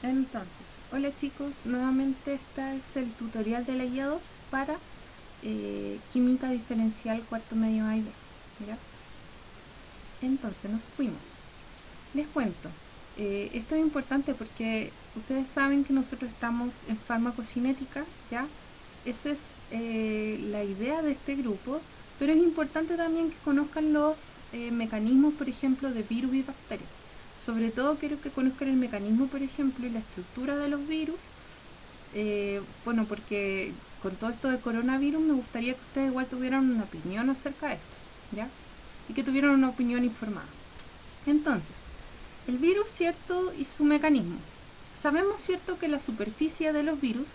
Entonces, hola chicos, nuevamente este es el tutorial de la guía 2 para química diferencial cuarto medio A y B. ¿Ya? Entonces nos fuimos. Les cuento, esto es importante porque ustedes saben que nosotros estamos en farmacocinética, ¿ya? Esa es la idea de este grupo, pero es importante también que conozcan los mecanismos, por ejemplo, de virus y bacterias. Sobre todo quiero que conozcan el mecanismo, por ejemplo, y la estructura de los virus. Bueno, porque con todo esto del coronavirus me gustaría que ustedes igual tuvieran una opinión acerca de esto, ¿ya? Y que tuvieran una opinión informada. Entonces, el virus, ¿cierto? Y su mecanismo. Sabemos, ¿cierto?, que la superficie de los virus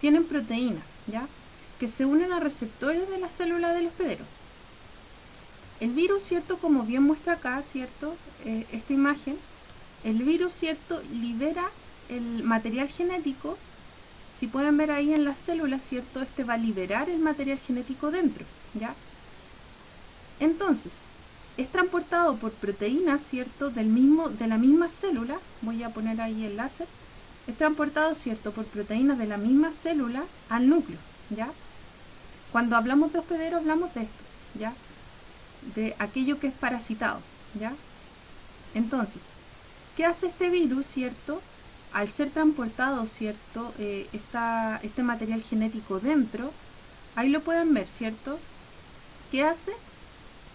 tienen proteínas, ¿ya?, que se unen a receptores de la célula del hospedero. El virus, ¿cierto?, como bien muestra acá, ¿cierto?, esta imagen, el virus, ¿cierto?, libera el material genético. Si pueden ver ahí en las células, ¿cierto?, este va a liberar el material genético dentro, ¿ya? Entonces, es transportado por proteínas, ¿cierto?, de la misma célula. Voy a poner ahí el láser. Es transportado, ¿cierto?, por proteínas de la misma célula al núcleo, ¿ya? Cuando hablamos de hospedero hablamos de esto, ¿ya?, de aquello que es parasitado, ¿ya? Entonces, ¿qué hace este virus, ¿cierto?, al ser transportado, ¿cierto?, este material genético dentro? Ahí lo pueden ver, ¿cierto? ¿Qué hace?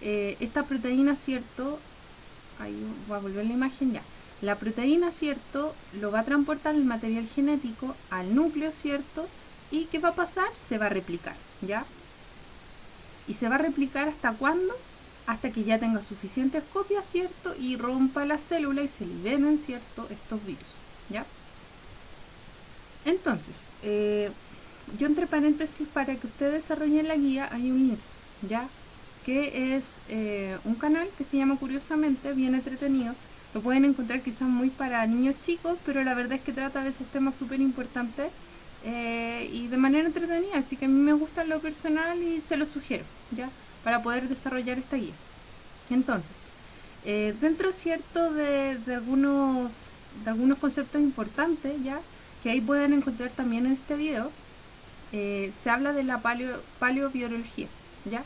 Esta proteína, ¿cierto? Ahí va a volver la imagen ya. La proteína, ¿cierto?, lo va a transportar el material genético al núcleo, ¿cierto? ¿Y qué va a pasar? Se va a replicar, ¿ya? ¿Y se va a replicar hasta cuándo? Hasta que ya tenga suficientes copias, ¿cierto?, y rompa la célula y se liberen, ¿cierto?, estos virus, ¿ya? Entonces, yo entre paréntesis, para que ustedes desarrollen la guía, hay un link, ¿ya?, que es un canal que se llama Curiosamente, bien entretenido. Lo pueden encontrar quizás muy para niños chicos, pero la verdad es que trata a veces temas súper importantes y de manera entretenida, así que a mí me gusta en lo personal y se lo sugiero, ¿ya?, para poder desarrollar esta guía. Entonces, dentro, ¿cierto?, de algunos conceptos importantes, ¿ya?, que ahí pueden encontrar también en este video, se habla de la paleobiología, ¿ya?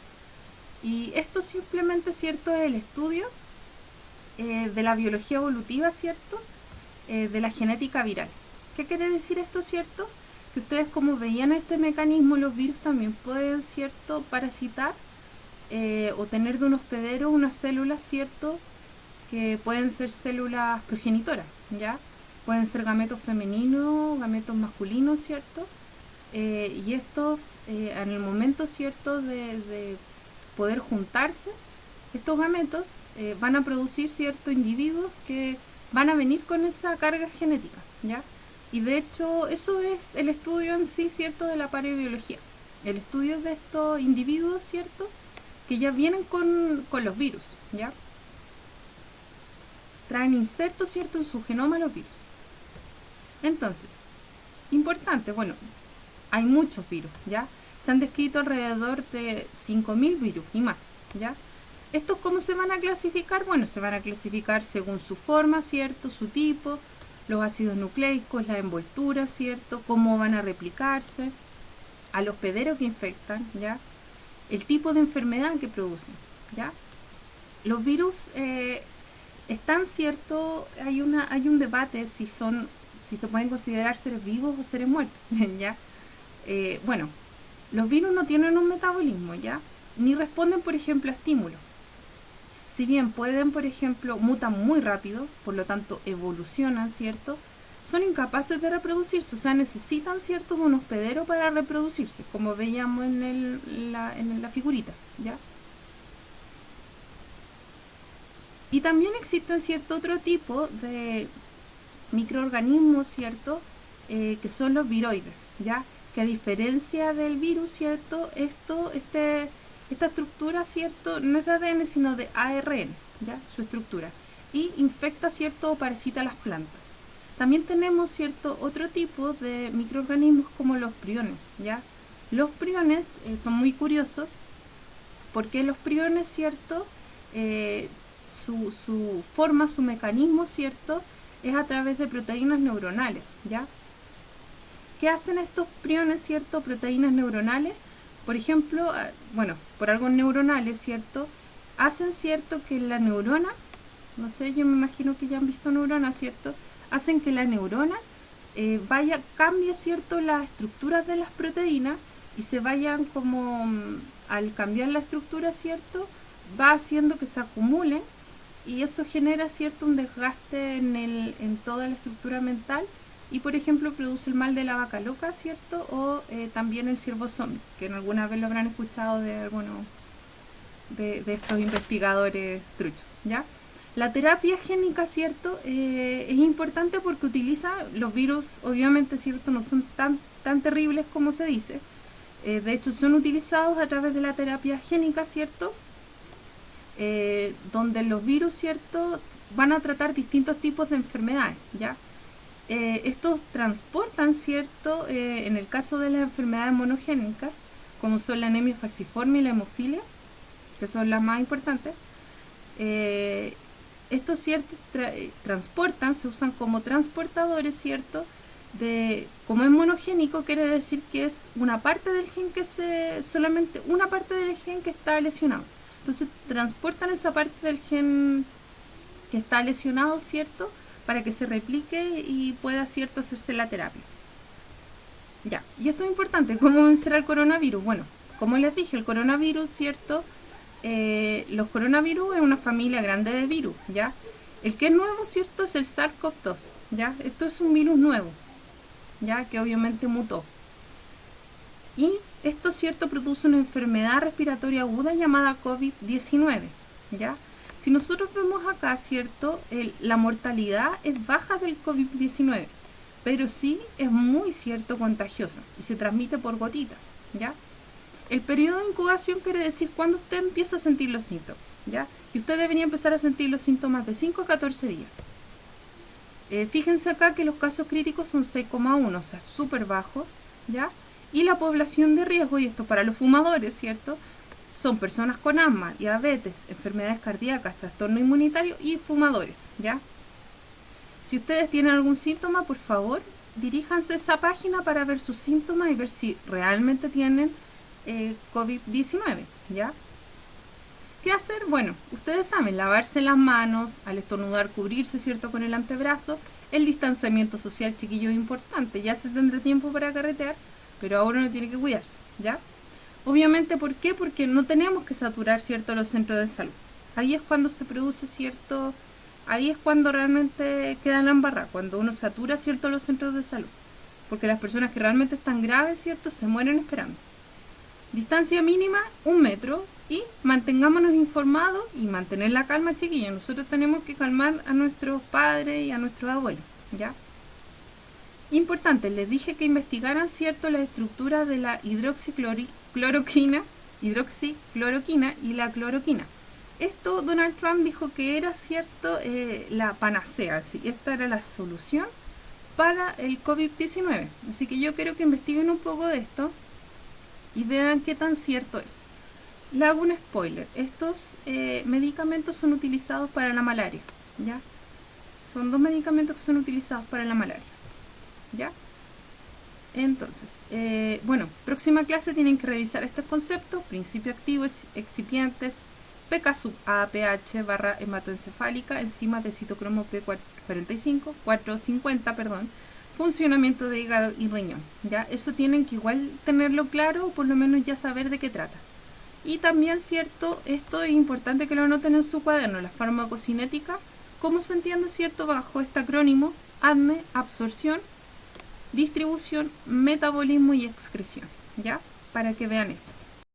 Y esto simplemente, ¿cierto?, es el estudio de la biología evolutiva, ¿cierto?, de la genética viral. ¿Qué quiere decir esto, cierto? Que ustedes, como veían este mecanismo, los virus también pueden, ¿cierto?, parasitar o tener de un hospedero unas células, ¿cierto?, que pueden ser células progenitoras, ¿ya? Pueden ser gametos femeninos, gametos masculinos, ¿cierto? Y estos, en el momento, ¿cierto?, de poder juntarse, estos gametos van a producir ciertos individuos que van a venir con esa carga genética, ¿ya? Y de hecho eso es el estudio en sí, ¿cierto?, de la paleobiología. El estudio de estos individuos, ¿cierto?, que ya vienen con los virus, ¿ya? Traen insertos, ¿cierto?, en su genoma los virus. Entonces, importante, bueno, hay muchos virus, ¿ya? Se han descrito alrededor de 5000 virus y más, ¿ya? ¿Estos cómo se van a clasificar? Bueno, se van a clasificar según su forma, ¿cierto?, su tipo, los ácidos nucleicos, la envoltura, ¿cierto?, cómo van a replicarse, al hospedero que infectan, ¿ya?, el tipo de enfermedad que producen, ¿ya? Los virus están, ¿cierto?, hay un debate si se pueden considerar seres vivos o seres muertos, ¿ya? Bueno, los virus no tienen un metabolismo, ¿ya?, ni responden, por ejemplo, a estímulos. Si bien pueden, por ejemplo, mutan muy rápido, por lo tanto evolucionan, ¿cierto?, son incapaces de reproducirse, o sea, necesitan, ¿cierto?, de un hospedero para reproducirse, como veíamos en la figurita, ¿ya? Y también existen, ¿cierto?, otro tipo de microorganismos, ¿cierto?, que son los viroides, ¿ya?, que a diferencia del virus, ¿cierto?, esta estructura, ¿cierto?, no es de ADN, sino de ARN, ¿ya?, su estructura, y infecta, ¿cierto?, o parasita las plantas. También tenemos, ¿cierto?, otro tipo de microorganismos como los priones, ¿ya? Los priones son muy curiosos porque los priones, ¿cierto?, su forma, su mecanismo, ¿cierto?, es a través de proteínas neuronales, ¿ya? ¿Qué hacen estos priones, cierto? Proteínas neuronales, por ejemplo, bueno, por algo neuronales, ¿cierto? Hacen, cierto, que la neurona, no sé, yo me imagino que ya han visto neuronas, ¿cierto? Hacen que la neurona cambie, ¿cierto?, las estructuras de las proteínas y se vayan como, al cambiar la estructura, ¿cierto?, va haciendo que se acumulen y eso genera, ¿cierto?, un desgaste en toda la estructura mental y, por ejemplo, produce el mal de la vaca loca, ¿cierto?, o también el ciervo zombie, que en alguna vez lo habrán escuchado de estos investigadores truchos, ¿ya? La terapia génica, ¿cierto?, es importante porque utiliza los virus, obviamente, ¿cierto?, no son tan terribles como se dice. De hecho, son utilizados a través de la terapia génica, ¿cierto?, donde los virus, ¿cierto?, van a tratar distintos tipos de enfermedades, ¿ya? Estos transportan, ¿cierto?, en el caso de las enfermedades monogénicas, como son la anemia falciforme y la hemofilia, que son las más importantes, estos, ¿cierto?, transportan, se usan como transportadores, ¿cierto?, como es monogénico, quiere decir que es una parte del gen solamente una parte del gen que está lesionado. Entonces transportan esa parte del gen que está lesionado, ¿cierto?, para que se replique y pueda, ¿cierto?, hacerse la terapia. Ya, y esto es importante. ¿Cómo vencer al coronavirus? Bueno, como les dije, el coronavirus, ¿cierto?, los coronavirus es una familia grande de virus, ¿ya? El que es nuevo, ¿cierto?, es el SARS-CoV-2, ¿ya? Esto es un virus nuevo, ¿ya?, que obviamente mutó. Y esto, ¿cierto?, produce una enfermedad respiratoria aguda llamada COVID-19, ¿ya? Si nosotros vemos acá, ¿cierto?, la mortalidad es baja del COVID-19, pero sí es muy, ¿cierto?, contagiosa y se transmite por gotitas, ¿ya? El periodo de incubación quiere decir cuando usted empieza a sentir los síntomas, ¿ya? Y usted debería empezar a sentir los síntomas de 5 a 14 días. Fíjense acá que los casos críticos son 6,1, o sea, súper bajo, ¿ya? Y la población de riesgo, y esto para los fumadores, ¿cierto?, son personas con asma, diabetes, enfermedades cardíacas, trastorno inmunitario y fumadores, ¿ya? Si ustedes tienen algún síntoma, por favor, diríjanse a esa página para ver sus síntomas y ver si realmente tienen COVID-19, ¿ya? ¿Qué hacer? Bueno, ustedes saben, lavarse las manos, al estornudar cubrirse, ¿cierto?, con el antebrazo. El distanciamiento social, chiquillo, es importante. Ya se tendrá tiempo para carretear, pero ahora uno tiene que cuidarse, ¿ya? Obviamente, ¿por qué? Porque no tenemos que saturar, ¿cierto?, los centros de salud. Ahí es cuando se produce, ¿cierto?, ahí es cuando realmente queda la embarrada, cuando uno satura, ¿cierto?, los centros de salud. Porque las personas que realmente están graves, ¿cierto?, se mueren esperando. Distancia mínima, 1 metro, y mantengámonos informados y mantener la calma, chiquillos. Nosotros tenemos que calmar a nuestros padres y a nuestros abuelos, ¿ya? Importante, les dije que investigaran, ¿cierto?, la estructura de la hidroxicloroquina y la cloroquina. Esto Donald Trump dijo que era, ¿cierto?, la panacea, ¿sí? Esta era la solución para el COVID-19. Así que yo quiero que investiguen un poco de esto y vean qué tan cierto es. Le hago un spoiler. Estos medicamentos son utilizados para la malaria, ¿ya? Son 2 medicamentos que son utilizados para la malaria, ¿ya? Entonces, bueno, próxima clase tienen que revisar estos conceptos: principio activo, excipientes, pK sub A, pH, barra hematoencefálica, enzimas de citocromo P450, funcionamiento de hígado y riñón, ¿ya? Eso tienen que igual tenerlo claro, o por lo menos ya saber de qué trata. Y también, ¿cierto?, esto es importante que lo anoten en su cuaderno, la farmacocinética, cómo se entiende, ¿cierto?, bajo este acrónimo: ADME, absorción, distribución, metabolismo y excreción, ¿ya? Para que vean esto.